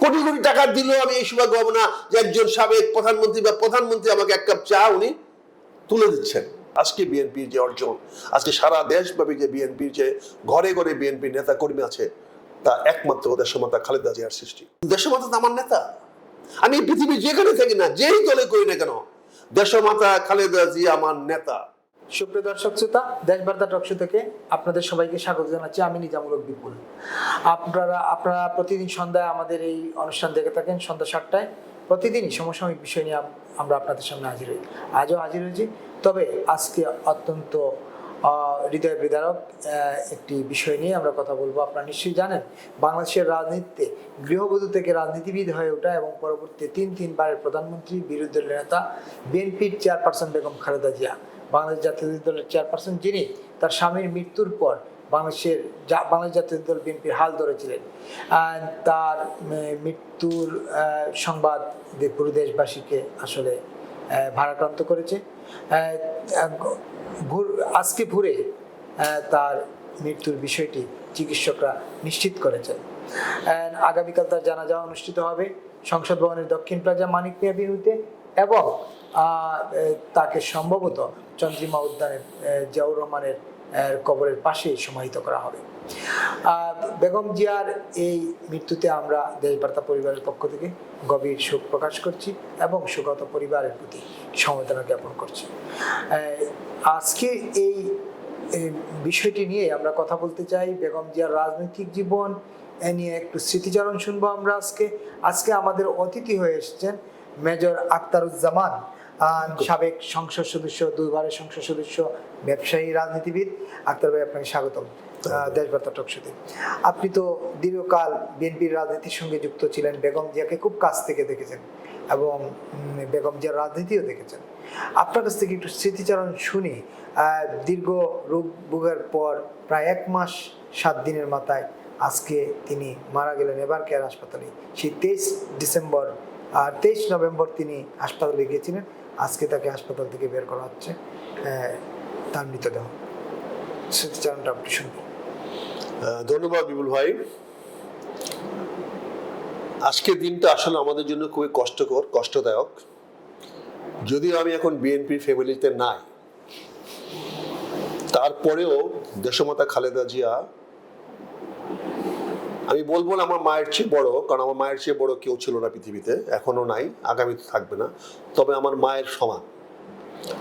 কোটি কোটি টাকা দিলেও আমি এই সৌভাগ্য হবো না যে একজন সাবেক প্রধানমন্ত্রী বা প্রধানমন্ত্রী আমাকে এক কাপ চা উনি তুলে দিচ্ছেন। আজকে বিএনপির যে অর্জন, আজকে সারা দেশব্যাপী যে বিএনপির যে ঘরে ঘরে বিএনপির নেতা কর্মী আছে, তা একমাত্র দেশমাতা খালেদা জিয়ার সৃষ্টি। দেশমাতা তো আমার নেতা, আমি পৃথিবীর যেখানে থাকি না, যেই দলে করি না কেন, দেশমাতা খালেদা জিয়া আমার নেতা। সুপ্রিয় দর্শক শ্রোতা, দেশবার্তা টকশো থেকে আপনাদের সবাইকে স্বাগত জানাচ্ছি। আমি নিজামুল হক বিপুল। আপনারা প্রতিদিন সন্ধ্যায় আমাদের এই অনুষ্ঠান দেখে থাকেন সন্ধ্যা 7টায়। প্রতিদিনই সমসাময়িক বিষয় নিয়ে আমরা আপনাদের সামনে হাজির হই। আজও হাজির হয়েছি, তবে আজকে অত্যন্ত হৃদয় বিদারক একটি বিষয় নিয়ে আমরা কথা বলবো। আপনারা নিশ্চয়ই জানেন, বাংলাদেশের রাজনীতিতে গৃহবধূ থেকে রাজনীতিবিদ হয়ে ওঠা এবং পরবর্তীতে তিনবারের প্রধানমন্ত্রী, বিরোধী দলের নেতা, বিএনপির চেয়ারপারসন বেগম খালেদা জিয়া, বাংলাদেশ জাতীয় দলের চেয়ারপারসন, যিনি তার স্বামীর মৃত্যুর পর বাংলাদেশ জাতীয় দল বিএনপির হাল ধরেছিলেন। তার মৃত্যুর সংবাদ পুরো দেশবাসীকে আসলে ভারাক্রান্ত করেছে। আজকে ভোরে তার মৃত্যুর বিষয়টি চিকিৎসকরা নিশ্চিত করেছেন। আগামীকাল তার জানাজা অনুষ্ঠিত হবে সংসদ ভবনের দক্ষিণ প্লাজা মানিক মিয়া বিনুতে, এবং তাকে সম্ভবত চন্দ্রিমা উদ্যানের জিয়াউর রহমানের কবরের পাশে সমাহিত করা হবে। বেগম জিয়ার এই মৃত্যুতে আমরা দেশবার্তা পরিবারের পক্ষ থেকে গভীর শোক প্রকাশ করছি এবং শোকগত পরিবারের প্রতি সমবেদনা জ্ঞাপন করছি। আজকে এই বিষয়টি নিয়ে আমরা কথা বলতে চাই। বেগম জিয়ার রাজনৈতিক জীবন এ নিয়ে একটু স্মৃতিচারণ শুনবো আমরা আজকে আমাদের অতিথি হয়ে এসেছেন মেজর আখতারুজ্জামান, সাবেক সংসদ সদস্য, 2বারের সংসদ সদস্য, ব্যবসায়ী, রাজনীতিবিদ। আখতার ভাই, আপনাকে স্বাগতম দেশবার্তা টকশোতে। আপনি তো দীর্ঘকাল বিএনপির রাজনীতির সঙ্গে যুক্ত ছিলেন, বেগম জিয়াকে খুব কাছ থেকে দেখেছেন এবং বেগম জিয়ার রাজনীতিও দেখেছেন। আপনার কাছ থেকে একটু স্মৃতিচারণ শুনি। দীর্ঘ রোগ ভোগের পর প্রায় 1 মাস 7 দিনের মাথায় আজকে তিনি মারা গেলেন এভার কেয়ার হাসপাতালে। সেই 23 নভেম্বর তিনি হাসপাতালে গিয়েছিলেন। আজকে তাকে হাসপাতাল থেকে বের করা হচ্ছে তার মৃতদেহ। স্মৃতিচারণটা আপনি শুনবেন। ধন্যবাদ বিপুল ভাই। আজকের দিনটা আসলে আমাদের জন্য খুবই কষ্টদায়ক। যদিও আমি এখন বিএনপি ফ্যামিলিতে নাই, তারপরেও দেশমাতা খালেদা জিয়া, আমি বলবো না আমার মায়ের চেয়ে বড়, কারণ আমার মায়ের চেয়ে বড় কেউ ছিল না পৃথিবীতে, এখনো নাই, আগামীতে থাকবে না, তবে আমার মায়ের সমান।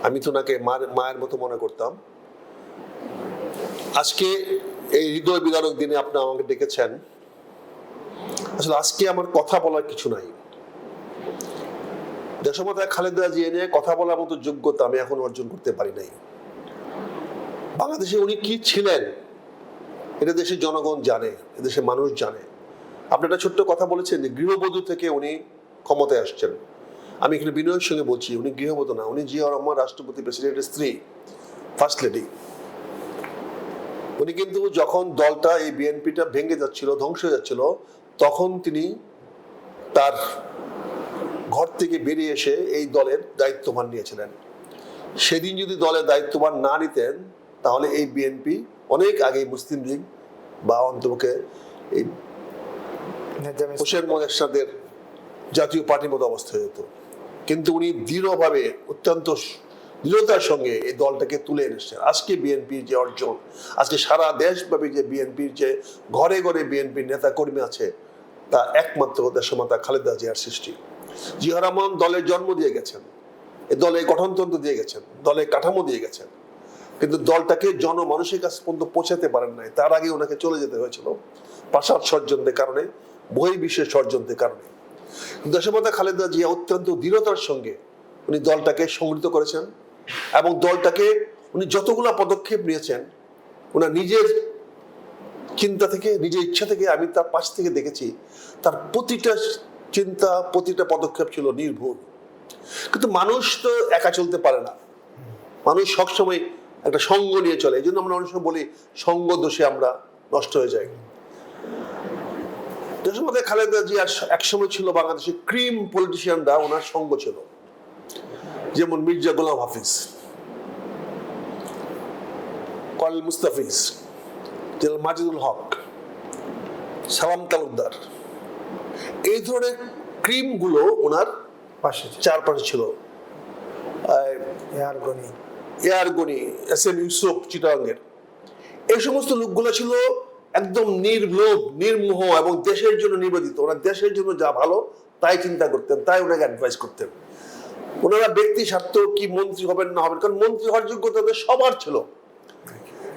আমি তো ওনাকে মায়ের মতো মনে করতাম। আজকে এই হৃদয় বিদারক দিনে আপনি আমাকে ডেকেছেন। আসলে আজকে আমার কথা বলার কিছু নাই। দেশমাতা খালেদা জিয়া নিয়ে কথা বলার মতো যোগ্যতা আমি এখন অর্জন করতে পারি নাই। বাংলাদেশে উনি কি ছিলেন এটা দেশের জনগণ জানে, এদেশের মানুষ জানে। আপনি একটা ছোট্ট কথা বলেছেন যে গৃহবধূ থেকে উনি ক্ষমতায় আসছেন। আমি এখানে বিনয়ের সঙ্গে বলছি, উনি গৃহবধূ না, উনি জিয়া রহমান, রাষ্ট্রপতি প্রেসিডেন্টের স্ত্রী, ফার্স্ট লেডি। উনি কিন্তু যখন দলটা, এই বিএনপিটা ভেঙে যাচ্ছিল, ধ্বংস হয়ে যাচ্ছিল, তখন তিনি তার ঘর থেকে বেরিয়ে এসে এই দলের দায়িত্বভার নিয়েছিলেন। সেদিন যদি দলের দায়িত্বভার না নিতেন, তাহলে এই বিএনপি অনেক আগে মুসলিম লীগ বা অন্তপক্ষে এই হোসেন মোহাম্মদের জাতীয় পার্টির মতো অবস্থা হয়ে যেত। কিন্তু উনি দৃঢ়ভাবে, অত্যন্ত দৃঢ়তার সঙ্গে এই দলটাকে তুলে এনেছেন। আজকে বিএনপির যে অর্জন, আজকে সারা দেশব্যাপী যে বিএনপির যে ঘরে ঘরে বিএনপির নেতা কর্মী আছে, তা একমাত্র দেশমাতা খালেদা জিয়ার সৃষ্টি। জিয়া রহমান দলের জন্ম দিয়ে গেছেন, এই দলে গঠনতন্ত্র দিয়ে গেছেন, দলে কাঠামো দিয়ে গেছেন, কিন্তু দলটাকে জনমানুষের কাছে পর্যন্ত পৌঁছাতে পারেন নাই। তার আগে ওনাকে চলে যেতে হয়েছিল প্রাসাদ ষড়যন্ত্রের কারণে, বহির্বিশ্বের ষড়যন্ত্রের কারণে। দেশমাতা খালেদা জিয়া অত্যন্ত দৃঢ়তার সঙ্গে উনি দলটাকে সংগঠিত করেছেন এবং দলটাকে উনি যতগুলো পদক্ষেপ নিয়েছেন, ওনার নিজের চিন্তা থেকে, নিজের ইচ্ছা থেকে, আমি তার পাশ থেকে দেখেছি, তার প্রতিটা চিন্তা, প্রতিটা পদক্ষেপ ছিল নির্ভুল। কিন্তু মানুষ তো একা চলতে পারে না, মানুষ সবসময় একটা সঙ্গ নিয়ে চলে। এই জন্য আমরা অনেক সময় বলি সঙ্গ দোষে আমরা নষ্ট হয়ে যাই। দেশমাতা খালেদা জিয়া একসময় ছিল বাংলাদেশের ক্রিম পলিটিশিয়ানরা ওনার সঙ্গ ছিল, যেমন মির্জা গোলাম হাফিজ, কর্নেল মুস্তাফিজ, জেনারেল মাজিদুল হক, সালাম তালুকদার, এই ধরনের ক্রিমগুলো ওনার পাশে ছিল। চারপাশে ছিল। এয়ার গনি, এয়ারগনি, এস এম ইউসুফ চিটাগাংয়ের, এই সমস্ত লোকগুলো ছিল একদম নির্লোভ, নির্মোহ এবং দেশের জন্য নিবেদিত। ওরা দেশের জন্য যা ভালো তাই চিন্তা করতেন, তাই ওনাকে অ্যাডভাইস করতেন। ওনারা ব্যক্তি স্বার্থ কি মন্ত্রী হবেন না হবেন, কারণ মন্ত্রী হওয়ার যোগ্যতা তাদের সবার ছিল।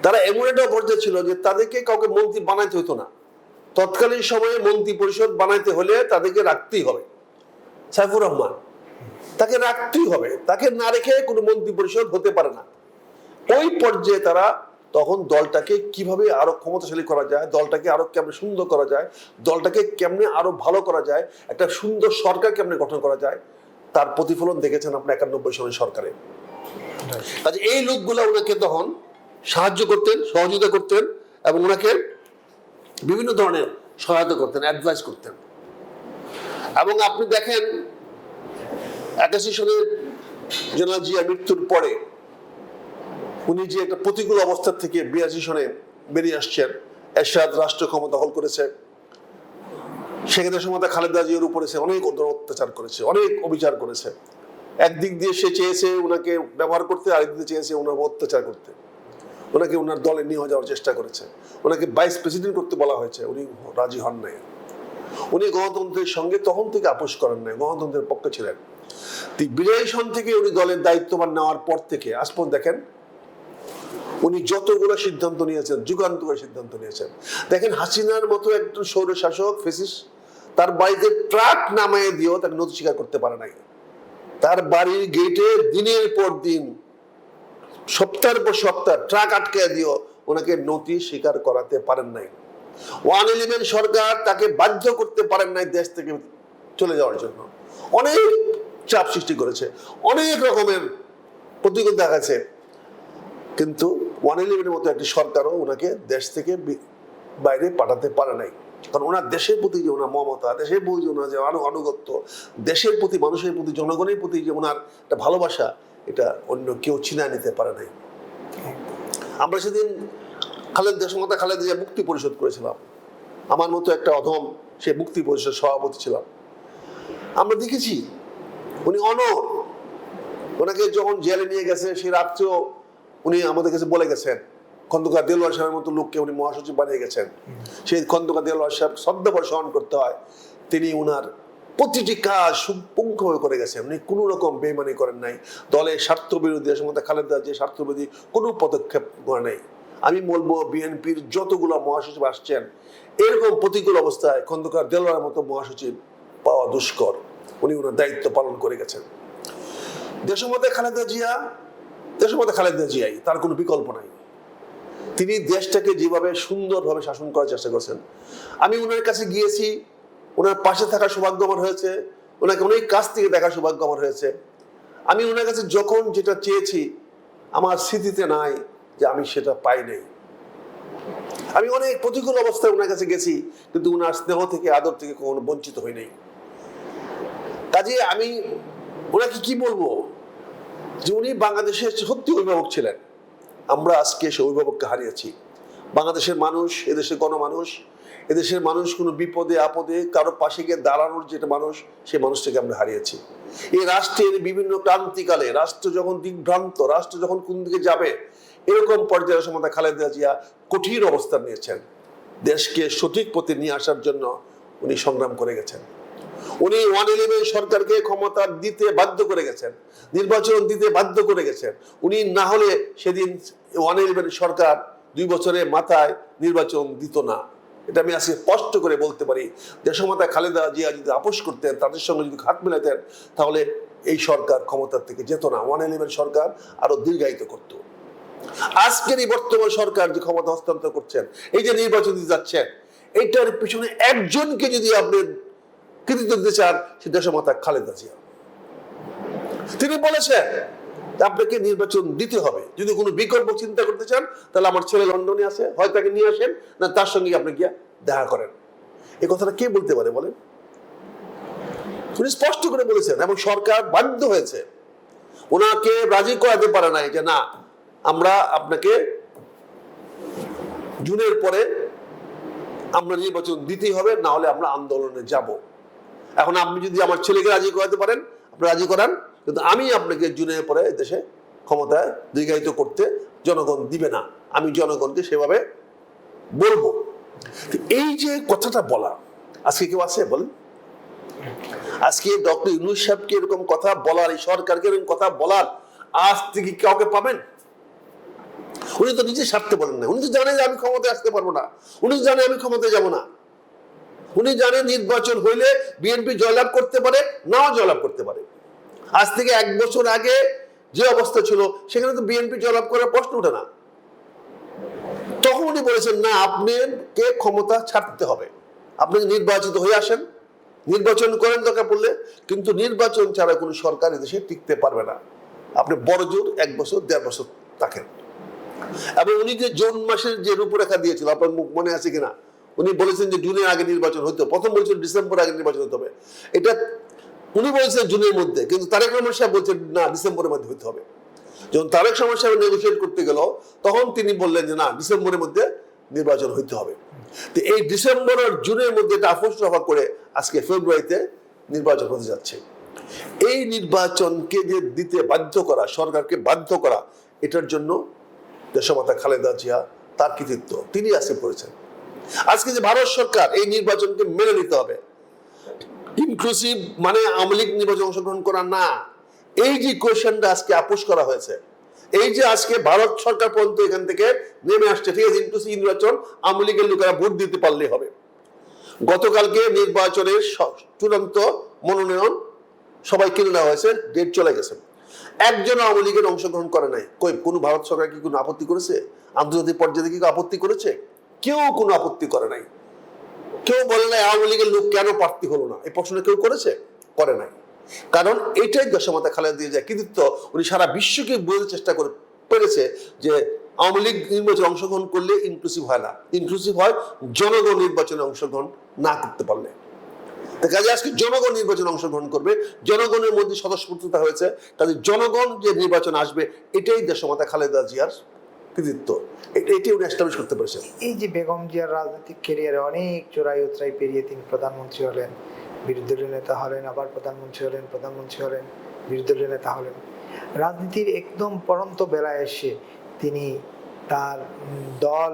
তারা এমন একটা পর্যায়ে ছিল যে তাদেরকে কাউকে মন্ত্রী বানাইতে হতো না। তৎকালীন সময়ে মন্ত্রী পরিষদ বানাইতে হলে তাদেরকে রাখতেই হবে। সাইফুর রহমান, তাকে রাখতেই হবে, তাকে না রেখে কোনো মন্ত্রী পরিষদ হতে পারে না। ওই পর্যায়ে তারা তখন দলটাকে কিভাবে আরো ক্ষমতাশালী করা যায়, দলটাকে আরো কেমনে সুন্দর করা যায়, দলটাকে কেমনে আরো ভালো করা যায়, একটা সুন্দর সরকার কেমনে গঠন করা যায়, তার প্রতিফলন দেখেছেন আপনি 91 সনের সরকারে। কাজে এই লোকগুলো ওনাকে তখন সাহায্য করতেন, সহযোগিতা করতেন এবং ওনাকে বিভিন্ন ধরনের সহায়তা করতেন, অ্যাডভাইস করতেন। এবং আপনি দেখেন 81 সনের জেনারেল জিয়া মৃত্যুর পরে উনি যে একটা প্রতিকূল অবস্থা থেকে 82 সনে বেরিয়ে আসছেন, এরশাদ রাষ্ট্র ক্ষমতা দখল করেছে, সেখানে সময় খালেদা জিয়ার উপরে সে অনেক অত্যাচার করেছে, অনেক অবিচার করেছে। একদিক দিয়ে সে চেয়েছে ওনাকে ব্যবহার করতে, আরেক দিকে চেয়েছে ওনার অত্যাচার করতে। ওনাকে ওনার দলে নিয়ে যাওয়ার চেষ্টা করেছে, ওনাকে ভাইস প্রেসিডেন্ট করতে বলা হয়েছে, উনি রাজি হন নাই। উনি গণতন্ত্রের সঙ্গে তখন থেকে আপোষ করেন নাই, গণতন্ত্রের পক্ষে ছিলেন। 82 সন থেকে উনি দলের দায়িত্ববান নেওয়ার পর থেকে আজ পর্যন্ত দেখেন উনি যতগুলো সিদ্ধান্ত নিয়েছেন, যুগান্তকারী সিদ্ধান্ত নিয়েছেন। দেখেন হাসিনার মতো একজন স্বৈরশাসক ফেসিস তার বাড়িতে ট্রাক নামায় দিয়েও তাকে নথি স্বীকার করতে পারে নাই। তার বাড়ির গেটে দিনের পর দিন, সপ্তাহের পর সপ্তাহ ট্রাক আটকে দিয়েও ওনাকে নথি স্বীকার করাতে পারেন নাই। 111 সরকার তাকে বাধ্য করতে পারেন নাই দেশ থেকে চলে যাওয়ার জন্য। অনেক চাপ সৃষ্টি করেছে, অনেক রকমের প্রতিকূল দেখাচ্ছে, কিন্তু 111 মতো একটি সরকারও ওনাকে দেশ থেকে বাইরে পাঠাতে পারে নাই। কারণ ওনার দেশের প্রতি যে ওনার মমতা, দেশের প্রতি যে ওনার যে আনুগত্য, দেশের প্রতি, মানুষের প্রতি, জনগণের প্রতি যে ওনার একটা ভালোবাসা, এটা অন্য কেউ ছিনায় নিতে পারে নাই। আমরা সেদিন দেশমাতা খালেদা জিয়া মুক্তি পরিষদ করেছিলাম, আমার মতো একটা অধম সে মুক্তি পরিষদ সভাপতি ছিলাম। আমরা দেখেছি উনি অনড়, ওনাকে যখন জেলে নিয়ে গেছে সেই রাত্রেও উনি আমাদের কাছে বলে গেছেন, খন্দকার দেলোয়ার সাহেবের মতো লোককে উনি মহাসচিব বানিয়ে গেছেন। সেই খন্দকার দেলোয়ার সাহেব শ্রদ্ধাভরে স্মরণ করতে হয়, তিনি উনার প্রতিটি কাজ সুপুঙ্খভাবে করে গেছেন। উনি কোনো রকম বেইমানি করেন নাই, দলের স্বার্থ বিরোধী, মধ্যে খালেদা যে স্বার্থ বিরোধী কোনো পদক্ষেপ করে নাই। আমি বলবো বিএনপির যতগুলো মহাসচিব আসছেন এরকম প্রতিকূল অবস্থায় খন্দকার দেলোয়ারের মতো মহাসচিব পাওয়া দুষ্কর। উনি ওনার দায়িত্ব পালন করে গেছেন। দেশমধ্যে খালেদা জিয়াই, তার কোনো বিকল্প নাই। তিনি দেশটাকে যেভাবে সুন্দরভাবে শাসন করার চেষ্টা করছেন, আমি ওনার কাছে গিয়েছি, ওনার পাশে থাকার সৌভাগ্য আমার হয়েছে, ওনাকে অনেক কাছ থেকে দেখার সৌভাগ্য আমার হয়েছে। আমি ওনার কাছে যখন যেটা চেয়েছি আমার স্মৃতিতে নাই যে আমি সেটা পাই নাই। আমি অনেক প্রতিকূল অবস্থায় ওনার কাছে গেছি, কিন্তু ওনার স্নেহ থেকে, আদর থেকে কখনো বঞ্চিত হই নাই। কাজে আমি ওনাকে কি বলবো, যে উনি বাংলাদেশের সত্যি অভিভাবক ছিলেন। আমরা আজকে সে অভিভাবককে হারিয়েছি। বাংলাদেশের মানুষ, এদেশের গণমানুষ, এদেশের মানুষ কোনো বিপদে আপদে কারো পাশে গিয়ে দাঁড়ানোর যেটা মানুষ, সেই মানুষটাকে আমরা হারিয়েছি। এই রাষ্ট্রের বিভিন্ন ক্রান্তিকালে রাষ্ট্র যখন দিগ্ভ্রান্ত, রাষ্ট্র যখন কোন দিকে যাবে, এরকম পর্যায়ের সময় খালেদা জিয়া কঠিন অবস্থান নিয়েছেন। দেশকে সঠিক পথে নিয়ে আসার জন্য উনি সংগ্রাম করে গেছেন। উনি 111 সরকারকে ক্ষমতা দিতে বাধ্য করে গেছেন, নির্বাচন দিতে বাধ্য করে গেছেন। উনি না হলে সেদিন 111 সরকার 2 বছরের মাথায় নির্বাচন দিত না। এটা আমি আজকে স্পষ্ট করে বলতে পারি। দেশমাতা খালেদা জিয়া যদি আপোষ করতেন, তাদের সঙ্গে যদি হাত মেলাতেন, তাহলে এই সরকার ক্ষমতার থেকে যেত না। 111 সরকার আরো দীর্ঘায়িত করত। আজকের এই বর্তমান সরকার যে ক্ষমতা হস্তান্তর করছেন, এই যে নির্বাচন দিতে যাচ্ছেন, এইটার পিছনে একজনকে যদি আপনি কৃতিত্ব দিতে চান, সে দেশমাতা খালেদা জিয়া। তিনি বলেছেন আপনাকে নির্বাচন দিতে হবে। যদি কোনো বিকল্প চিন্তা করতে চান, তাহলে আমার ছেলে লন্ডনে আছে, হয় তাকে নিয়ে আসেন, না তার সঙ্গে আপনি গিয়া দেখা করেন। এই কথাটা কে বলতে পারে বলেন? উনি স্পষ্ট করে বলেছেন এবং সরকার বাধ্য হয়েছে, ওনাকে রাজি করাতে পারে নাই যে না, আমরা আপনাকে জুনের পরে আমরা নির্বাচন দিতেই হবে, না হলে আমরা আন্দোলনে যাব। এখন আপনি যদি আমার ছেলেকে রাজি করাতে পারেন, আপনি রাজি করান, কিন্তু আমি আপনাকে জুনের পরে দেশে ক্ষমতায় দীর্ঘায়িত করতে জনগণ দিবে না, আমি জনগণকে সেভাবে বলবো। এই যে কথাটা বলা, আজকে কেউ আছে বলেন? আজকে ডক্টর ইউনূস সাহেবকে এরকম কথা বলার, এই সরকারকে এরকম কথা বলার আজ থেকে কাউকে পাবেন? উনি তো নিজে স্বার্থে বলেন না, উনি তো জানেন যে আমি ক্ষমতায় আসতে পারবো না, উনি জানেন আমি ক্ষমতায় যাব না, উনি জানেন নির্বাচন হইলে বিএনপি জয়লাভ করতে পারে, নাও জয়লাভ করতে পারে। আজ থেকে 1 বছর আগে যে অবস্থা ছিল সেখানে তো বিএনপি জয়লাভ করার প্রশ্ন ওঠে না। তখন উনি বলেছেন না, আপনাকে ক্ষমতা ছাড়তে হবে, আপনি নির্বাচিত হয়ে আসেন, নির্বাচন করেন দরকার পড়লে, কিন্তু নির্বাচন ছাড়া কোনো সরকার দেশে টিকতে পারবে না, আপনি বড় জোর 1 বছর 1.5 বছর থাকেন। এবং উনি যে জুন মাসের যে রূপরেখা দিয়েছিল, আপনার মনে আছে কিনা, উনি বলেছেন যে জুনের আগে নির্বাচন হতে হবে, প্রথম বলেছেন ডিসেম্বর আগে নির্বাচন হতে হবে, এটা উনি বলেছেন জুনের মধ্যে, কিন্তু তারেক রহমান সাহেব বলছেন না ডিসেম্বরের মধ্যে হতে হবে। যখন তারেক রহমান সাহেব নেগোসিয়েট করতে গেল তখন তিনি বললেন যে না ডিসেম্বরের মধ্যে নির্বাচন হইতে হবে। তো এই ডিসেম্বর আর জুনের মধ্যে এটা আপোষ রফা করে আজকে ফেব্রুয়ারিতে নির্বাচন হতে যাচ্ছে। এই নির্বাচনকে যে দিতে বাধ্য করা, সরকারকে বাধ্য করা, এটার জন্য দেশমাতা খালেদা জিয়া তার কৃতিত্ব, তিনি আজকে করেছেন। আজকে যে ভারত সরকার এই নির্বাচনকে মেনে নিতে হবে, ইনক্লুসিভ মানে আওয়ামী লীগ নির্বাচন অংশগ্রহণ করা না, এই যে কোয়েশনটা আজকে আপোষ করা হয়েছে, এই যে আজকে ভারত সরকার পর্যন্ত এখান থেকে নেমে আসছে, ঠিক আছে ইনক্লুসিভ নির্বাচন আওয়ামী লীগের লোকেরা ভোট দিতে পারলেই হবে। গতকালকে নির্বাচনের চূড়ান্ত মনোনয়ন সবাই কিনে নেওয়া হয়েছে, ডেট চলে গেছে, একজন আওয়ামী লীগের অংশগ্রহণ করে নাই। কই কোন ভারত সরকার কি কোনো আপত্তি করেছে? আন্তর্জাতিক পর্যায়ে কি আপত্তি করেছে? কেউ কোনো আপত্তি করে নাই। কেউ বলে নাই আওয়ামী লীগের লোক কেন প্রার্থী হলো না, এই প্রশ্ন কেউ করেছে? করে নাই। কারণ এটাই দেশমাতা খালেদা জিয়ার কৃতিত্ব, উনি সারা বিশ্বকে বোঝাতে চেষ্টা করে পেরেছে যে আওয়ামী লীগ নির্বাচনে অংশগ্রহণ করলে ইনক্লুসিভ হয় না, ইনক্লুসিভ হয় জনগণ নির্বাচনে অংশগ্রহণ না করতে পারলে। কাজে আজকে জনগণ নির্বাচনে অংশগ্রহণ করবে, জনগণের মধ্যে স্বতঃস্ফূর্ততা হয়েছে, কাজে জনগণ যে নির্বাচন আসবে এটাই দেশমাতা খালেদা জিয়ার কৃতিত্ব, এটি উনি এস্টাবলিশ করতে পেরেছেন। এই যে বেগম জিয়ার রাজনৈতিক ক্যারিয়ারে অনেক চোরাই উতরাই পেরিয়ে তিনি প্রধানমন্ত্রী হলেন, বিরোধী দলীয় নেতা হলেন, আবার প্রধানমন্ত্রী হলেন, বিরোধী দলীয় নেতা হলেন, রাজনীতির একদম পরন্ত বেলায় এসে তিনি তার দল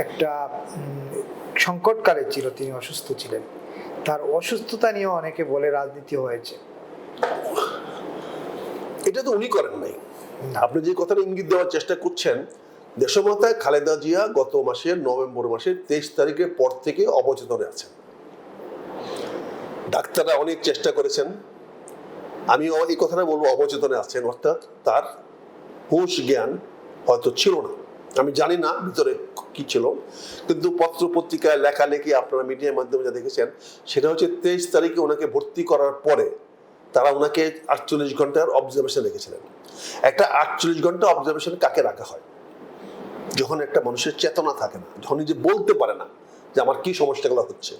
একটা সংকটকালে ছিল, তিনি অসুস্থ ছিলেন, তার অসুস্থতা নিয়ে অনেকে বলে রাজনীতি হয়েছে। এটা তো উনি করেন নাই, আপনি যে কথাটা ইঙ্গিত দেওয়ার চেষ্টা করছেন, দেশমাতা খালেদা জিয়া গত মাসের নভেম্বর মাসের 23 তারিখের পর থেকে অবচেতনে আছেন। ডাক্তাররা অনেক চেষ্টা করেছেন, আমি এই কথাটা বলবো অবচেতনে আছেন, অর্থাৎ তার হুঁশ জ্ঞান হয়তো ছিল না, আমি জানি না ভিতরে কি ছিল, কিন্তু পত্র পত্রিকায় লেখালেখি আপনারা মিডিয়ার মাধ্যমে যা দেখেছেন সেটা হচ্ছে 23 তারিখে ওনাকে ভর্তি করার পরে তারা ওনাকে 48 ঘন্টার অবজারভেশন রেখেছিলেন। একটা 48 ঘন্টা অবজারভেশন কাকে রাখা হয়? যখন একটা মানুষের চেতনা থাকে না, যখন নিজে বলতে পারে না যে আমার কি সমস্যাগুলো হচ্ছে।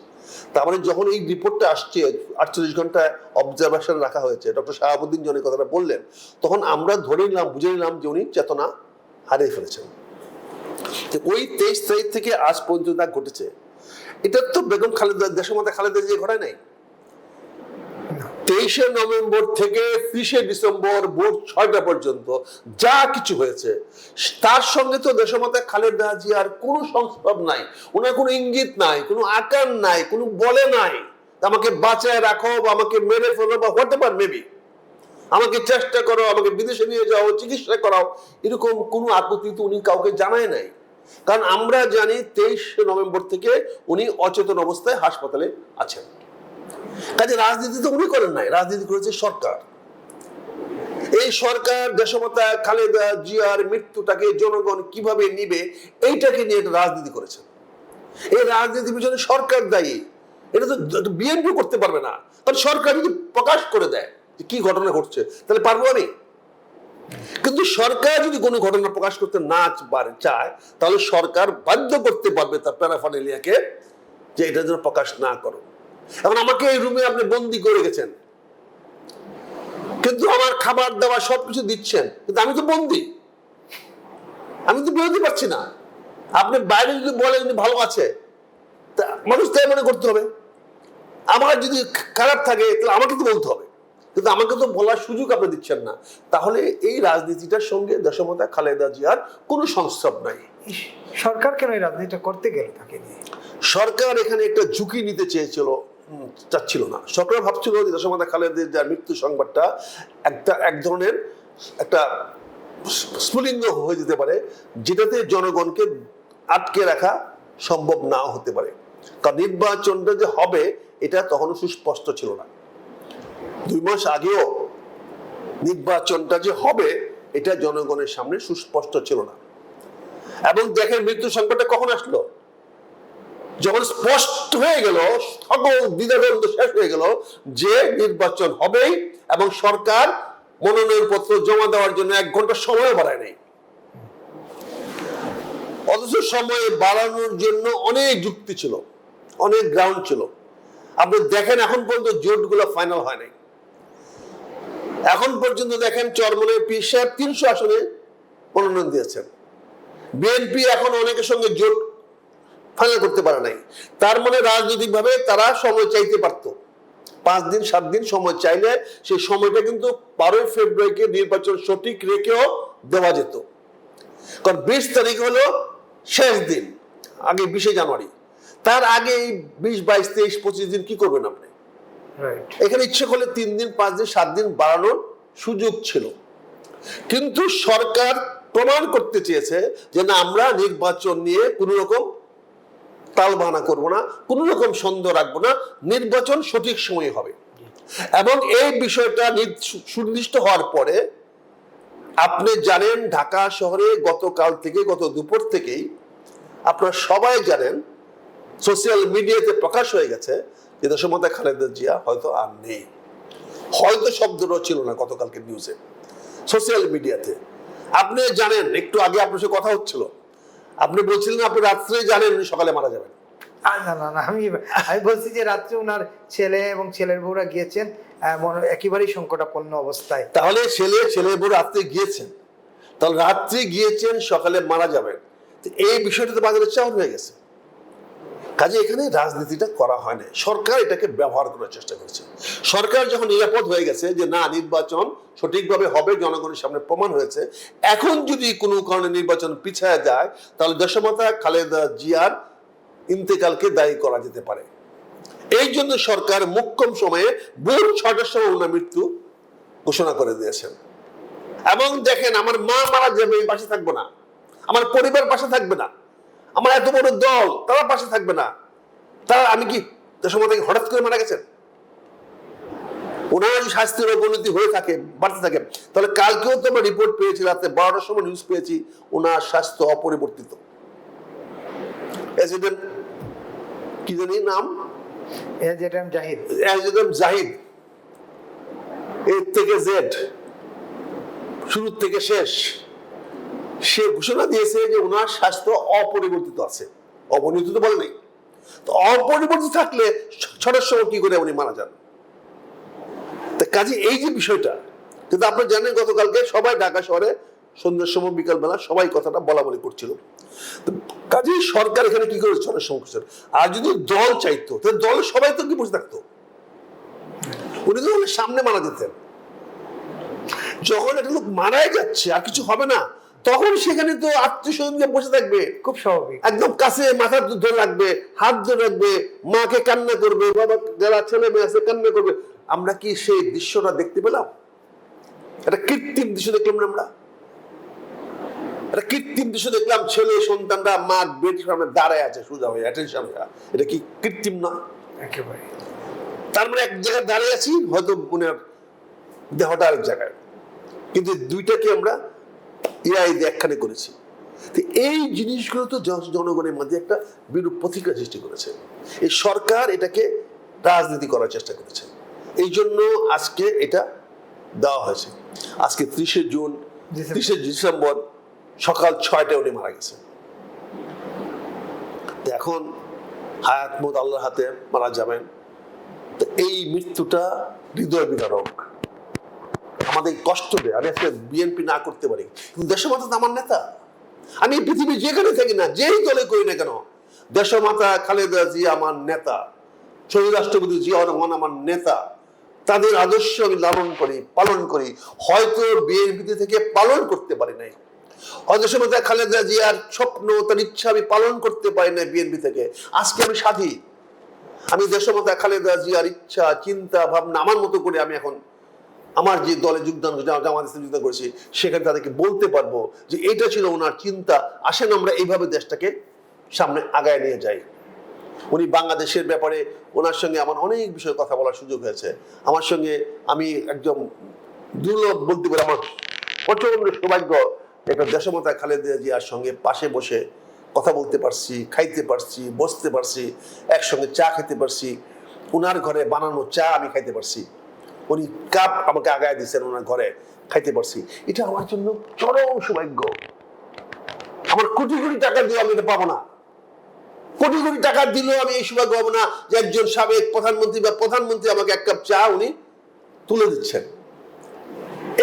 তার মানে যখন এই রিপোর্টটা আসছে 48 ঘন্টা অবজারভেশন রাখা হয়েছে, ডক্টর শাহাবুদ্দিন জন এই কথাটা বললেন, তখন আমরা ধরে নিলাম, বুঝে নিলাম যে উনি চেতনা হারিয়ে ফেলেছেন। ওই 23 তারিখ থেকে আজ পর্যন্ত তা ঘটেছে, এটা তো বেগম খালেদা, দেশমাতা খালেদা জিয়া ঘটায় নাই। 23শে নভেম্বর থেকে 30শে ডিসেম্বর ভোর 6টা পর্যন্ত যা কিছু হয়েছে তার সঙ্গে তো দেশমাতা খালেদা জিয়ার কোনো সংস্রব নাই, ওনার কোনো ইঙ্গিত নাই, কোনো আকার নাই, কোনো বলে নাই আমাকে বাঁচায় রাখো বা আমাকে মেরে ফেলো বা হতে পার মেবি আমাকে চেষ্টা করো, আমাকে বিদেশে নিয়ে যাও, চিকিৎসা করাও, এরকম কোনো আকুতি তো উনি কাউকে জানায় নাই। কারণ আমরা জানি 23শে নভেম্বর থেকে উনি অচেতন অবস্থায় হাসপাতালে আছেন। কাজে রাজনীতি তো উনি করেন নাই, রাজনীতি করেছে সরকার। এই সরকার দেশমাতা খালেদা জিয়ার মৃত্যুটাকে জনগণ কিভাবে নিবে এইটাকে নিয়ে একটা রাজনীতি করেছে। এই রাজনীতির পিছনে সরকার দায়ী, এটা তো বিএনপি করতে পারবে না, কারণ সরকার যদি প্রকাশ করে দেয় যে কি ঘটনা ঘটছে তাহলে পারবো আমি। কিন্তু সরকার যদি কোনো ঘটনা প্রকাশ করতে না চায় তাহলে সরকার বাধ্য করতে পারবে তার প্যারাফার্নালিয়াকে যে এটা যেন প্রকাশ না করো। এখন আমাকে এই রুমে আপনি বন্দি করে গেছেন, কিন্তু আমার খাবার দাবার সবকিছু দিচ্ছেন, কিন্তু আমি তো বন্দি, আমি তো বেরোতে পারছি না। আপনি বাইরে যদি বলেন ভালো আছে, তা মানুষ তাই মনে করতে হবে। আমার যদি খারাপ থাকে তাহলে আমাকে তো বলতে হবে, কিন্তু আমাকে তো বলার সুযোগ আপনি দিচ্ছেন না। তাহলে এই রাজনীতিটার সঙ্গে দেশমাতা খালেদা জিয়ার কোনো সংস্রব নাই। সরকার কেন এই রাজনীতিটা করতে গেল তাকে নিয়ে? সরকার এখানে একটা ঝুঁকি নিতে চাচ্ছিল না। সরকার ভাবছিল যে দেশমাতা খালেদা জিয়ার মৃত্যু সংবাদটা এক ধরনের একটা স্ফুলিঙ্গ হয়ে যেতে পারে, যেটাতে জনগণকে আটকে রাখা সম্ভব নাও হতে পারে। কারণ নির্বাচনটা যে হবে এটা তখনও সুস্পষ্ট ছিল না। 2 মাস আগেও নির্বাচনটা যে হবে এটা জনগণের সামনে সুস্পষ্ট ছিল না। এবং দেখেন মৃত্যু সংবাদটা কখন আসলো, যখন স্পষ্ট হয়ে গেল, সকল দ্বিধাদ্বন্দ্ব শেষ হয়ে গেল যে নির্বাচন হবেই, এবং সরকার মনোনয়ন পত্র জমা দেওয়ার জন্য 1 ঘন্টা সময় বাড়ায় নেই। অথচ সময় বাড়ানোর জন্য অনেক যুক্তি ছিল, অনেক গ্রাউন্ড ছিল। আপনি দেখেন এখন পর্যন্ত জোটগুলো ফাইনাল হয় নাই। এখন পর্যন্ত দেখেন চরমনের পীর সাহেব 300 আসনে মনোনয়ন দিয়েছেন। বিএনপি এখন অনেকের সঙ্গে জোট ফাইনাল করতে পারে নাই। তার মানে রাজনৈতিকভাবে তারা সময় চাইতে পারতো, 5 দিন 7 দিন সময় চাইলে সেই সময়টা কিন্তু 12 ফেব্রুয়ারিকে নির্বাচন সঠিক রেখেও দেওয়া যেত। কারণ 20 তারিখ হলো শেষ দিন, আগে 20 জানুয়ারি। তার আগে এই 20, 22, 23, 25 দিন কি করবেন আপনি? এখানে ইচ্ছে করলে 3 দিন 5 দিন 7 দিন বাড়ানোর সুযোগ ছিল। কিন্তু সরকার প্রমাণ করতে চেয়েছে যে না, আমরা নির্বাচন নিয়ে কোনো রকম তালবাহানা করবো না, কোন রকম সন্দেহ রাখবো না, নির্বাচন সঠিক সময়ে হবে। এবং এই বিষয়টা সুনির্দিষ্ট হওয়ার পরে আপনি জানেন ঢাকা শহরে গতকাল থেকে, গত দুপুর থেকেই আপনারা সবাই জানেন, সোশ্যাল মিডিয়াতে প্রকাশ হয়ে গেছে যে দেশমাতা খালেদা জিয়া হয়তো আর নেই। হয়তো শব্দটাও ছিল না গতকালকে নিউজে, সোশ্যাল মিডিয়াতে। আপনি জানেন, একটু আগে আপনার সাথে কথা হচ্ছিল, আপনি বলছিলেন আপনি রাত্রে জানেন উনি সকালে মারা যাবেন। না না না, আমি বলছি যে রাত্রে ওনার ছেলে এবং ছেলের বউরা গিয়েছেন একেবারেই সংকটাপন্ন অবস্থায়। তাহলে ছেলের বউ রাত্রে গিয়েছেন, তাহলে রাত্রে গিয়েছেন, সকালে মারা যাবেন, এই বিষয়টা তো বাজারে চাউর হয়ে গেছে। কাজে এখানে রাজনীতিটা করা হয় না, সরকার এটাকে ব্যবহার করার চেষ্টা করছে। সরকার যখন নিরাপদ হয়ে গেছে যে না, নির্বাচন সঠিকভাবে হবে, জনগণের সামনে প্রমাণ হয়েছে, এখন যদি কোনো কারণে নির্বাচন পিছায় যায় তাহলে দেশমাতা খালেদা জিয়ার ইন্তেকালকে দায়ী করা যেতে পারে। এই জন্য সরকার মোক্ষম সময়ে ভোর 6টার সময় ওনার মৃত্যু ঘোষণা করে দিয়েছেন। এবং দেখেন, আমার মা মারা যাবে, আমি পাশে থাকবো না, আমার পরিবার পাশে থাকবে না, আমার এত বড় দল তারা পাশে থাকবে না। তারা, আমি কি দেশমাতাকে হঠাৎ করে মারা গেছেন? ওনার যদি স্বাস্থ্যের অবনতি হয়ে থাকে, বাড়তে থাকে, তাহলে কালকেও তো আমরা রিপোর্ট পেয়েছি, রাতে 12টার সময় নিউজ পেয়েছি ওনার স্বাস্থ্য অপরিবর্তিত। প্রেসিডেন্ট কি জানি নাম, জাহিদ, এর থেকে জেড, শুরু থেকে শেষ, সে ঘোষণা দিয়েছে যে ওনার স্বাস্থ্য অপরিবর্তিত আছে। অবনতি তো বলে নেই, তো অপরিবর্তিত থাকলে 6টার সময় কি করে উনি মারা যান? কাজে এই যে বিষয়টা, কিন্তু আপনি জানেন গতকালকে সবাই ঢাকা শহরে সন্ধ্যার সময় বিকালবেলা সবাই কথাটা বলা বলি করছিল। কাজে সরকার এখানে কি করেছে? আর যদি দল চাইতো তাহলে দল সবাই তো কি বসে থাকতো, উনি তো সামনে মারা যেতেন। যখন একটা লোক মারাই যাচ্ছে আর কিছু হবে না, তখন সেখানে তো আত্মীয় স্বজনকে বসে থাকবে, খুব স্বাভাবিক, একদম কাছে মাথা ধরে রাখবে, হাত ধরে রাখবে, মাকে কান্না করবে, বাবা যারা ছেলে মেয়ে আছে কান্না করবে। আমরা কি সেই দৃশ্যটা দেখতে পেলাম? একটা কৃত্রিম দৃশ্য দেখলাম না আমরা, একটা কৃত্রিম দৃশ্য দেখলাম। ছেলে সন্তানরা মা বেটির সামনে দাঁড়ায় আছে সোজা হয়ে, অ্যাটেনশন হয়ে। এটা কি কৃত্রিম না? একেবারে। তার মানে এক জায়গায় দাঁড়িয়ে আছি, হয়তো ওনার দেহটা আরেক জায়গায়, কিন্তু দুইটাকে আমরা এআই দিয়ে একখানে করেছি। এই জিনিসগুলো তো জনগণের মধ্যে একটা বিরূপ প্রতিক্রিয়া সৃষ্টি করেছে। এই সরকার এটাকে রাজনীতি করার চেষ্টা করেছে, এই জন্য আজকে এটা দেওয়া হয়েছে। আজকে 30শে জুন, 30শে ডিসেম্বর সকাল 6টায় উনি মারা গেছে। এখন হায়াত মত আল্লাহর হাতে, মারা যাবেন। তো এই মৃত্যুটা হৃদয় বিদারক, আমাদের কষ্ট দেয়। আমি আজকে বিএনপি না করতে পারি, কিন্তু দেশমাতা তো আমার নেতা। আমি পৃথিবী যেখানে থাকি না, যেই দলে করি না কেন, দেশমাতা খালেদা জিয়া আমার নেতা। শহীদ রাষ্ট্রপতি জিয়াউর রহমান আমার নেতা, তাদের আদর্শ আমি লালন করি, পালন করি। হয়তো বিএনপি থেকে পালন করতে পারি নাই, হয়তো সময় খালেদা জিয়ার স্বপ্ন, তার ইচ্ছা আমি পালন করতে পারি না বিএনপি থেকে। আজকে আমি স্বাধীন, আমি দেশমাতা খালেদা জিয়ার ইচ্ছা, চিন্তা, ভাবনা আমার মতো করে আমি এখন আমার যে দলে যোগদান জামাত ইসলামে যোগদান করেছি, সেখানে তাদেরকে বলতে পারবো যে এটা ছিল ওনার চিন্তা, আসেন আমরা এইভাবে দেশটাকে সামনে আগায় নিয়ে যাই। উনি বাংলাদেশের ব্যাপারে ওনার সঙ্গে আমার অনেক বিষয়ে কথা বলার সুযোগ হয়েছে। আমার সঙ্গে আমি একদম দুর্লভ বলতে পারি, আমার প্রচন্ড সৌভাগ্য একটা দেশমাতা খালেদা জিয়ার সঙ্গে পাশে বসে কথা বলতে পারছি, খাইতে পারছি, বসতে পারছি, একসঙ্গে চা খেতে পারছি, ওনার ঘরে বানানো চা আমি খাইতে পারছি, উনি কাপ আমাকে আগায় দিচ্ছেন, ওনার ঘরে খাইতে পারছি। এটা আমার জন্য চরম সৌভাগ্য। আমার কোটি কোটি টাকা দিয়ে আমি এটা পাবো না, কোটি কোটি টাকা দিলেও আমি এই সৌভাগ্য হবো না যে একজন সাবেক প্রধানমন্ত্রী বা প্রধানমন্ত্রী আমাকে এক কাপ চা উনি তুলে দিচ্ছেন।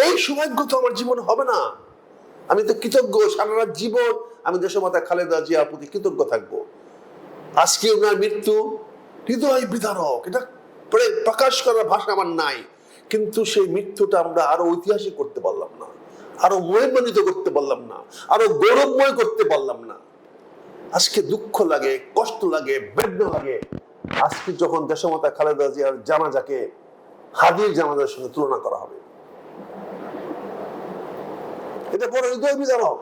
এই সৌভাগ্য তো আমার জীবনে হবে না। আমি তো কৃতজ্ঞ, সারা জীবন আমি দেশমাতা খালেদা জিয়ার প্রতি কৃতজ্ঞ থাকবো। আজকে ওনার মৃত্যু হৃদয় বিদারক, এটা প্রকাশ করার ভাষা আমার নাই। কিন্তু সেই মৃত্যুটা আমরা আরো ঐতিহাসিক করতে পারলাম না, আরো মহিমান্বিত করতে পারলাম না, আরো গৌরবময় করতে পারলাম না। আজকে দুঃখ লাগে, কষ্ট লাগে, বেদনা লাগে আজকে যখন দেশমাতা খালেদা জিয়ার জানাজাকে হাদির জানাজার সঙ্গে তুলনা করা হবে। এটা বড় হৃদয় বিদারক।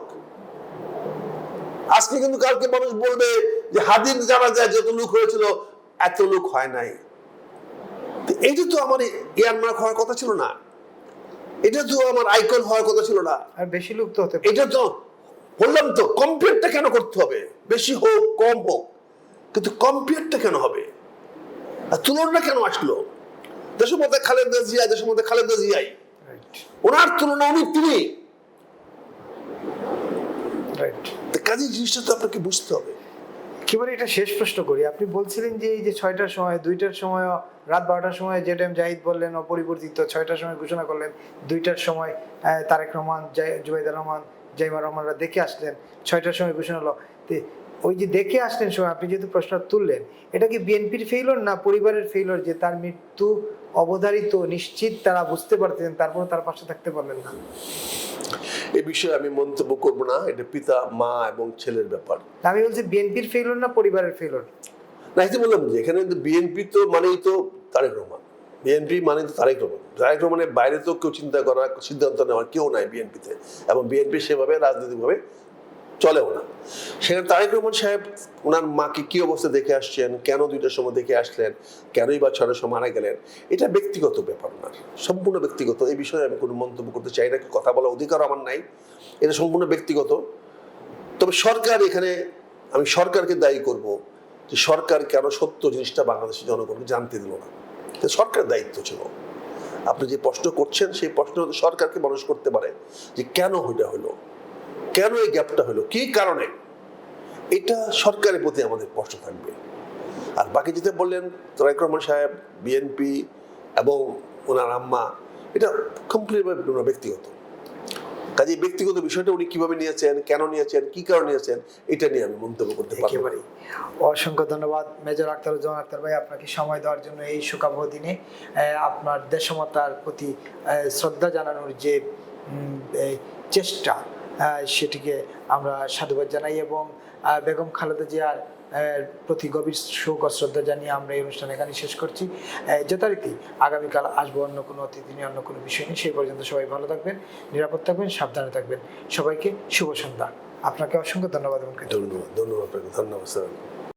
আজকে কিন্তু কালকে মানুষ বলবে যে হাদির জানাজায় যত লোক হয়েছিল এত লোক হয় নাই। এটা তো আমার ইয়ারমার্ক হওয়ার কথা ছিল না, এটা তো আমার আইকন হওয়ার কথা ছিল না। আর বেশি লোক তো হতে এটা তো বললাম তো, কম্পেয়ারটা কেন করতে হবে? বেশি হোক কম হোক, কিন্তু কম্পেয়ারটা কেন হবে? আর তুলনা কেন আসলো? দেশমাতা খালেদা জিয়া দেশমাতা খালেদা জিয়াই, ওনার তুলনা উনি তিনি। কাজে জিনিসটা তো আপনাকে বুঝতে হবে। একেবারে এটা শেষ প্রশ্ন করি, আপনি বলছিলেন যে এই যে 6টার সময়, 2টার সময়, রাত 12টার সময় যে টাইম জাহিদ বললেন অপরিবর্তিত, 6টার সময় ঘোষণা করলেন, 2টার সময় তারেক রহমান, জুবাইদুর রহমান, জাইমা রহমানরা দেখে আসলেন, 6টার সময় ঘোষণা হলো। ওই যে দেখে আসলেন সময় আপনি যেহেতু প্রশ্ন তুললেন, এটা কি বিএনপির ফেইলর না পরিবারের ফেইলর যে তার মৃত্যু অবধারিত, নিশ্চিত, তারা বুঝতে পারতেন, তারপর তার পাশে থাকতে পারলেন না? এই বিষয়ে আমি মন্তব্য করবো না, এটা পিতা, মা এবং ছেলের ব্যাপার। আমি বলছি বিএনপির ফেইলর না পরিবারের ফেইলর? না, এই বললাম যে এখানে বিএনপি তো মানেই তো তারেক রহমান, বিএনপি মানে তো তারেক রহমান। তারেক রহমানের বাইরে তো কেউ চিন্তা করা, সিদ্ধান্ত নেওয়ার কেউ নাই বিএনপিতে, এবং বিএনপি সেভাবে রাজনৈতিকভাবে চলেও না। সেখানে তারেক রহমান সাহেব ওনার মাকে কি অবস্থা দেখে আসছেন, কেন 2টার সময় দেখে আসলেন, কেনই বা 6টার সময় মারা গেলেন, এটা ব্যক্তিগত ব্যাপার ওনার, সম্পূর্ণ ব্যক্তিগত। এই বিষয়ে আমি কোনো মন্তব্য করতে চাই না, কথা বলার অধিকার আমার নাই, এটা সম্পূর্ণ ব্যক্তিগত। তবে সরকার, এখানে আমি সরকারকে দায়ী করব যে সরকার কেন সত্য জিনিসটা বাংলাদেশের জনগণকে জানতে দিল না। সরকার দায়িত্ব ছিল। আপনি যে প্রশ্ন করছেন সেই প্রশ্ন সরকারকে মানুষ করতে পারে যে কেন এটা হলো, কেন এই গ্যাপটা হলো, কি কারণে। এটা সরকারের প্রতি আমাদের প্রশ্ন থাকবে। আর বাকি যেটা বললেন তারেক রহমান সাহেব, বিএনপি এবং ওনার আম্মা, এটা কমপ্লিটভাবে ব্যক্তিগত। কাজে ব্যক্তিগত বিষয়টা উনি কিভাবে নিয়েছেন, কেন নিয়েছেন, কি কারণে নিয়েছেন, এটা নিয়ে আমি মন্তব্য করতে পারবো। একেবারেই। অসংখ্য ধন্যবাদ মেজর আখতারুজ্জামান আখতার ভাই, আপনাকে সময় দেওয়ার জন্য। এই শোকাবহ দিনে আপনার দেশমাতার প্রতি শ্রদ্ধা জানানোর যে চেষ্টা, সেটিকে আমরা সাধুবাদ জানাই, এবং বেগম খালেদা জিয়ার প্রতি গভীর শোক ও শ্রদ্ধা জানিয়ে আমরা এই অনুষ্ঠান এখানে শেষ করছি। যথারীতি আগামীকাল আসবো অন্য কোনো অতিথি নিয়ে, অন্য কোনো বিষয় নিয়ে। সেই পর্যন্ত সবাই ভালো থাকবেন, নিরাপদ থাকবেন, সাবধানে থাকবেন। সবাইকে শুভ সন্ধ্যা। আপনাকে অসংখ্য ধন্যবাদ। ধন্যবাদ, ধন্যবাদ, ধন্যবাদ স্যার।